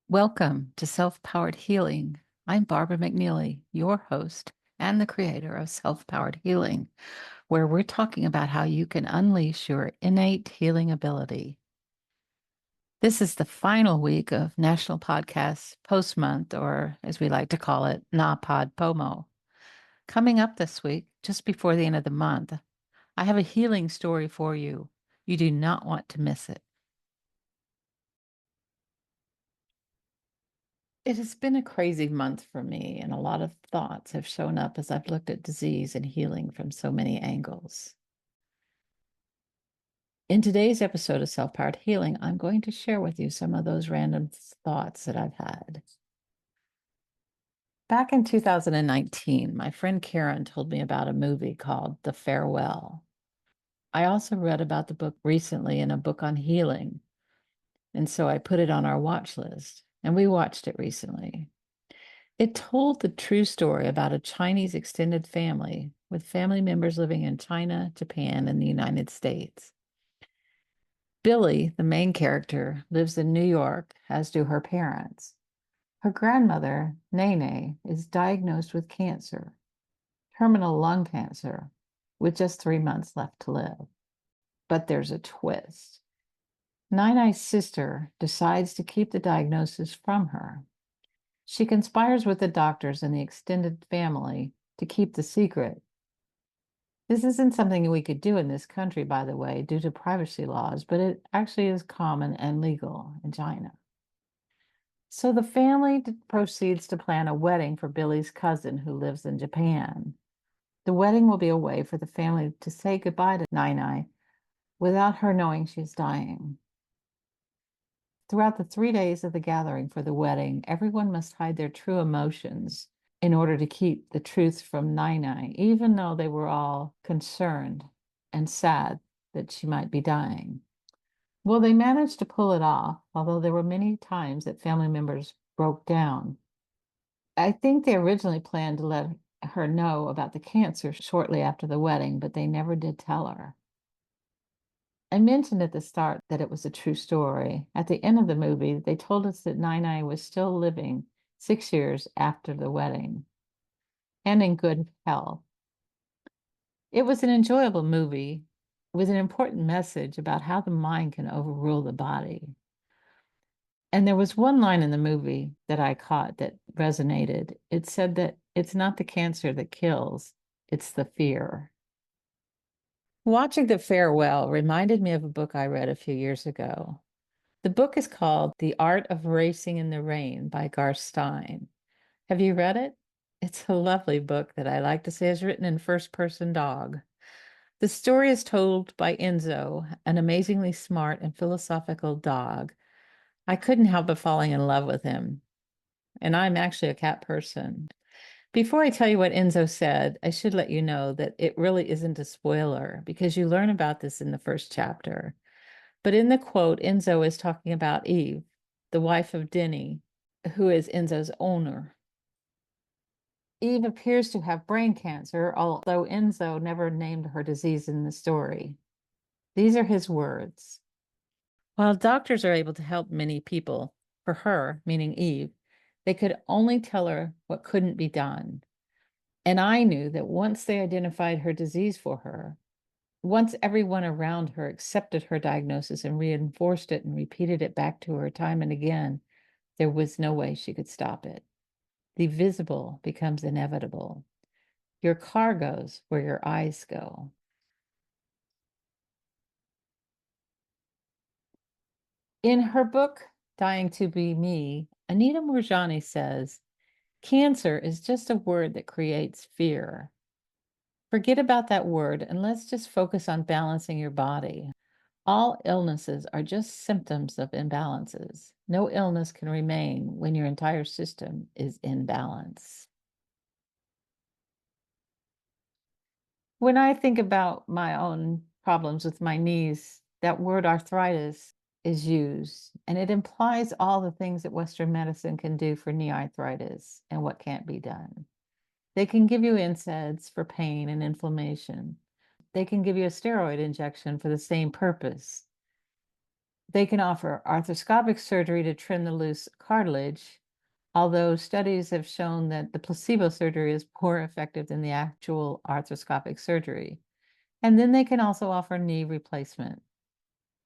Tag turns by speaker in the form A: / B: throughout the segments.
A: Welcome to Self-Powered Healing. I'm Barbara McNeely, your host and the creator of Self-Powered Healing, where we're talking about how you can unleash your innate healing ability. This is the final week of National Podcast Post Month, or as we like to call it, NaPod POMO. Coming up this week, just before the end of the month, I have a healing story for you. You do not want to miss it. It has been a crazy month for me, and a lot of thoughts have shown up as I've looked at disease and healing from so many angles. In today's episode of Self-Powered Healing, I'm going to share with you some of those random thoughts that I've had. Back in 2019, my friend Karen told me about a movie called The Farewell. I also read about the book recently in a book on healing, and so I put it on our watch list, and we watched it recently. It told the true story about a Chinese extended family with family members living in China, Japan, and the United States. Billy, the main character, lives in New York, as do her parents. Her grandmother, Nene, is diagnosed with cancer, terminal lung cancer, with just 3 months left to live. But there's a twist. Nene's sister decides to keep the diagnosis from her. She conspires with the doctors and the extended family to keep the secret. This isn't something we could do in this country, by the way, due to privacy laws, but it actually is common and legal in China. So the family proceeds to plan a wedding for Billy's cousin who lives in Japan. The wedding will be a way for the family to say goodbye to Nai without her knowing she's dying. Throughout the 3 days of the gathering for the wedding, everyone must hide their true emotions in order to keep the truth from Nai, even though they were all concerned and sad that she might be dying. Well, they managed to pull it off, although there were many times that family members broke down. I think they originally planned to let her know about the cancer shortly after the wedding, but they never did tell her. I mentioned at the start that it was a true story. At the end of the movie, they told us that Nai was still living 6 years after the wedding and in good health. It was an enjoyable movie with an important message about how the mind can overrule the body. And there was one line in the movie that I caught that resonated. It said that it's not the cancer that kills, it's the fear. Watching The Farewell reminded me of a book I read a few years ago. The book is called The Art of Racing in the Rain by Garth Stein. Have you read it? It's a lovely book that I like to say is written in first person dog. The story is told by Enzo, an amazingly smart and philosophical dog. I couldn't help but falling in love with him, and I'm actually a cat person. Before I tell you what Enzo said, I should let you know that it really isn't a spoiler because you learn about this in the first chapter. But in the quote, Enzo is talking about Eve, the wife of Denny, who is Enzo's owner. Eve appears to have brain cancer, although Enzo never named her disease in the story. These are his words. While doctors are able to help many people, for her, meaning Eve, they could only tell her what couldn't be done. And I knew that once they identified her disease for her, once everyone around her accepted her diagnosis and reinforced it and repeated it back to her time and again, there was no way she could stop it. The visible becomes inevitable. Your car goes where your eyes go. In her book, Dying to Be Me, Anita Moorjani says, cancer is just a word that creates fear. Forget about that word and let's just focus on balancing your body. All illnesses are just symptoms of imbalances. No illness can remain when your entire system is in balance. When I think about my own problems with my knees, that word arthritis is used, and it implies all the things that Western medicine can do for knee arthritis and what can't be done. They can give you NSAIDs for pain and inflammation. They can give you a steroid injection for the same purpose. They can offer arthroscopic surgery to trim the loose cartilage, although studies have shown that the placebo surgery is more effective than the actual arthroscopic surgery. And then they can also offer knee replacement.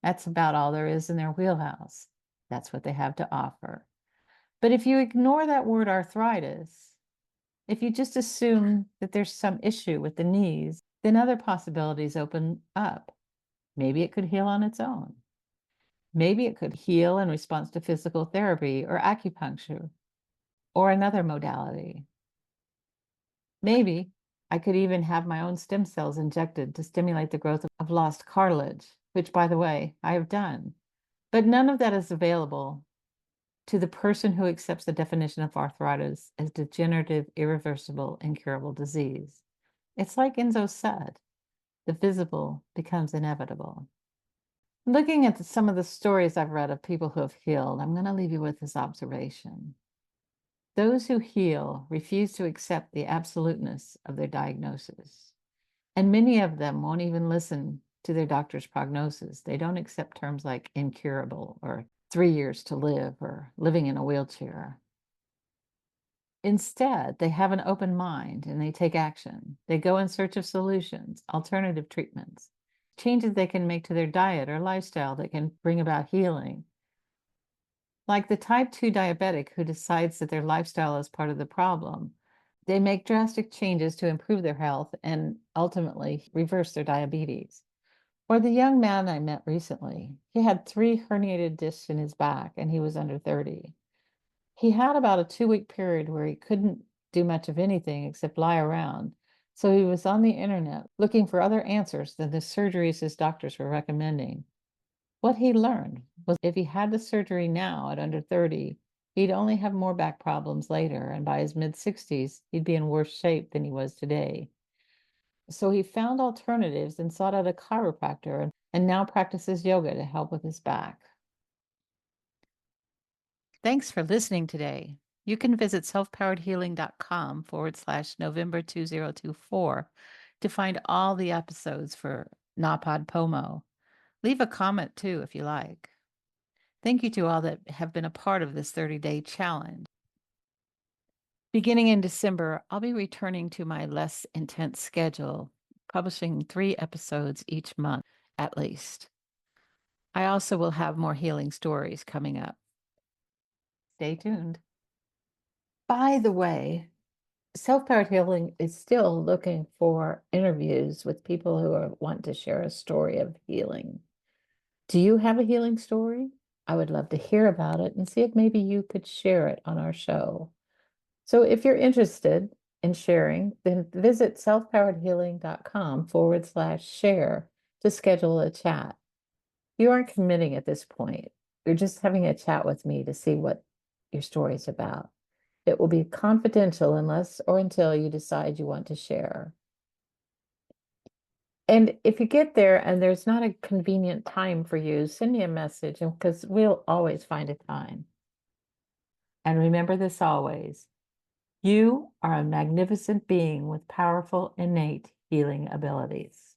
A: That's about all there is in their wheelhouse. That's what they have to offer. But if you ignore that word arthritis, if you just assume that there's some issue with the knees, then other possibilities open up. Maybe it could heal on its own. Maybe it could heal in response to physical therapy or acupuncture or another modality. Maybe I could even have my own stem cells injected to stimulate the growth of lost cartilage, which, by the way, I have done. But none of that is available to the person who accepts the definition of arthritis as degenerative, irreversible, incurable disease. It's like Enzo said, the visible becomes inevitable. Looking at some of the stories I've read of people who have healed, I'm going to leave you with this observation. Those who heal refuse to accept the absoluteness of their diagnosis. And many of them won't even listen to their doctor's prognosis. They don't accept terms like incurable or 3 years to live or living in a wheelchair. Instead, they have an open mind and they take action. They go in search of solutions, alternative treatments, changes they can make to their diet or lifestyle that can bring about healing. Like the type 2 diabetic who decides that their lifestyle is part of the problem, they make drastic changes to improve their health and ultimately reverse their diabetes. Or the young man I met recently, he had 3 herniated discs in his back and he was under 30. He had about a 2-week period where he couldn't do much of anything except lie around. So he was on the internet looking for other answers than the surgeries his doctors were recommending. What he learned was if he had the surgery now at under 30, he'd only have more back problems later, and by his mid-60s, he'd be in worse shape than he was today. So he found alternatives and sought out a chiropractor and now practices yoga to help with his back. Thanks for listening today. You can visit selfpoweredhealing.com/November 2024 to find all the episodes for Napod Pomo. Leave a comment too if you like. Thank you to all that have been a part of this 30-day challenge. Beginning in December, I'll be returning to my less intense schedule, publishing 3 episodes each month at least. I also will have more healing stories coming up. Stay tuned. By the way, Self-Powered Healing is still looking for interviews with people who want to share a story of healing. Do you have a healing story? I would love to hear about it and see if maybe you could share it on our show. So if you're interested in sharing, then visit selfpoweredhealing.com/share to schedule a chat. You aren't committing at this point. You're just having a chat with me to see what your story is about. It will be confidential unless or until you decide you want to share. And if you get there and there's not a convenient time for you, send me a message because we'll always find a time. And remember this always. You are a magnificent being with powerful, innate healing abilities.